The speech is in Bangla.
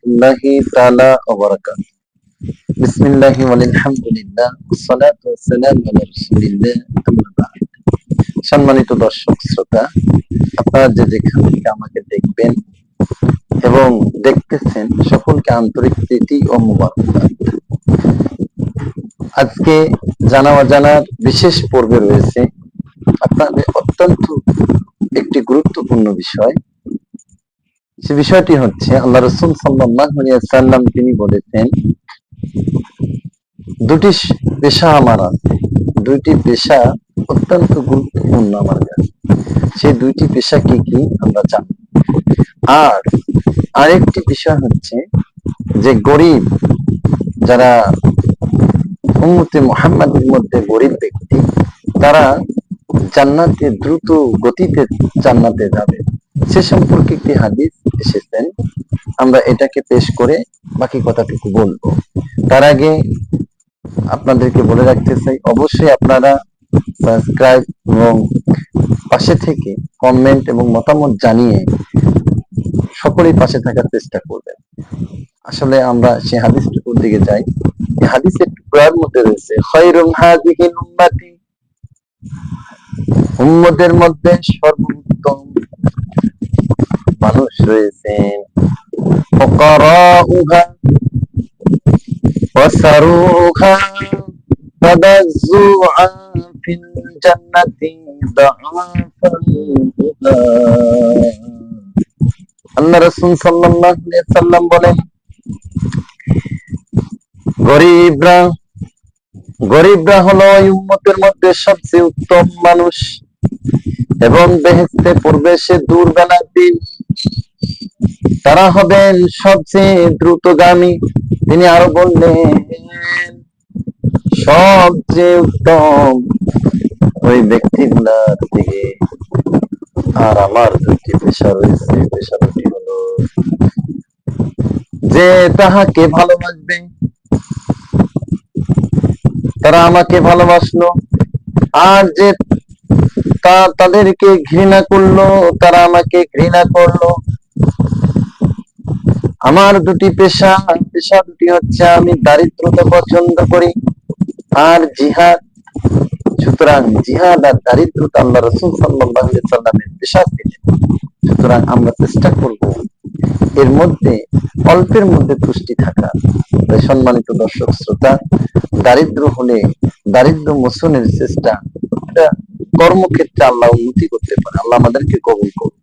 রহমাতুল্লাহি তাআলা ওয়া বারাকাতুহু। বিসমিল্লাহি ওয়ালহামদুলিল্লাহ ওয়াসসালাতু ওয়াসসালামু আলা রাসূলিল্লাহ আম্মা বা'দ। সম্মানিত দর্শক শ্রোতা, আপনারা যে যেখান থেকে আমাকে দেখবেন এবং দেখতেছেন সকলকে আন্তরিক প্রীতি ও মোবারকবাদ। আজকে জানা অজানার বিশেষ পর্বে রয়েছে আপনাদের অত্যন্ত একটি গুরুত্বপূর্ণ বিষয়। সে বিষয়টি হচ্ছে আল্লাহ রাসূল সাল্লাল্লাহু আলাইহি ওয়াসাল্লাম তিনি বলেছেন, দুটি পেশা আমার আছে, দুইটি পেশা অত্যন্ত গুরুত্বপূর্ণ আমার কাছে। সেই দুইটি পেশা কি কি আমরা জানি। আর আরেকটি বিষয় হচ্ছে যে গরিব, যারা উম্মতে মুহাম্মাদের মধ্যে গরিব ব্যক্তি, তারা জান্নাতে দ্রুত গতিতে জান্নাতে যাবে, সে সম্পর্কে একটি হাদিস এসেছেন। আমরা এটাকে পেশ করে বাকি কথাটুকু বলবো। তার আগে আপনাদেরকে বলে রাখতে চাই, অবশ্যই আপনারা সাবস্ক্রাইব এবং পাশে থেকে কমেন্ট এবং মতামত জানিয়ে সকলেই পাশে থাকার চেষ্টা করবেন। আসলে আমরা সেই হাদিসটুকুর দিকে যাই। এই হাদিসের টুকরার মধ্যে রয়েছে, খায়রুম হাযিহিল উম্মতি, উম্মতের মধ্যে সর্বোত্তম মানুষ রয়েছেন ফুকারাউহা ওয়া সারুহা তাদাজ্জুআ ফিল জান্নাতি দাআফান। আল্লাহ রাসূল সাল্লাল্লাহু আলাইহি ওয়াসাল্লাম বলেন, গরিবরা হলো এই উম্মতের মধ্যে সবচেয়ে উত্তম মানুষ এবং বেহেশতে প্রবেশে দূরবেলার দিন তারা হবেন সবচেয়ে দ্রুতগামী। তিনি আরো বললেন, সবচেয়ে উত্তম ওই ব্যক্তিগুলার দিকে। আর আমার দুটি পেশা রয়েছে, পেশা দুটি হলো যে তাহাকে ভালোবাসবে তারা আমাকে ভালোবাসলো, আর যে তাদেরকে ঘৃণা করলো তারা আমাকে ঘৃণা করলো। আমার দুটি পেশা দুটি হচ্ছে, আমি দারিদ্রতা পছন্দ করি আর জিহাদ। সুতরাং জিহাদ আর দারিদ্রতা আল্লাহ রাসূল সাল্লাল্লাহু আলাইহি ওয়াসাল্লামের পেশা ছিলেন। সুতরাং আমরা চেষ্টা করব এর মধ্যে অল্পের মধ্যে তুষ্টি থাকা। সম্মানিত দর্শক শ্রোতা, দারিদ্র হলে দারিদ্র মোচনের চেষ্টা, এটা কর্মক্ষেত্রে আল্লাহ উন্নতি করতে পারে। আল্লাহ আমাদেরকে কবুল করুন।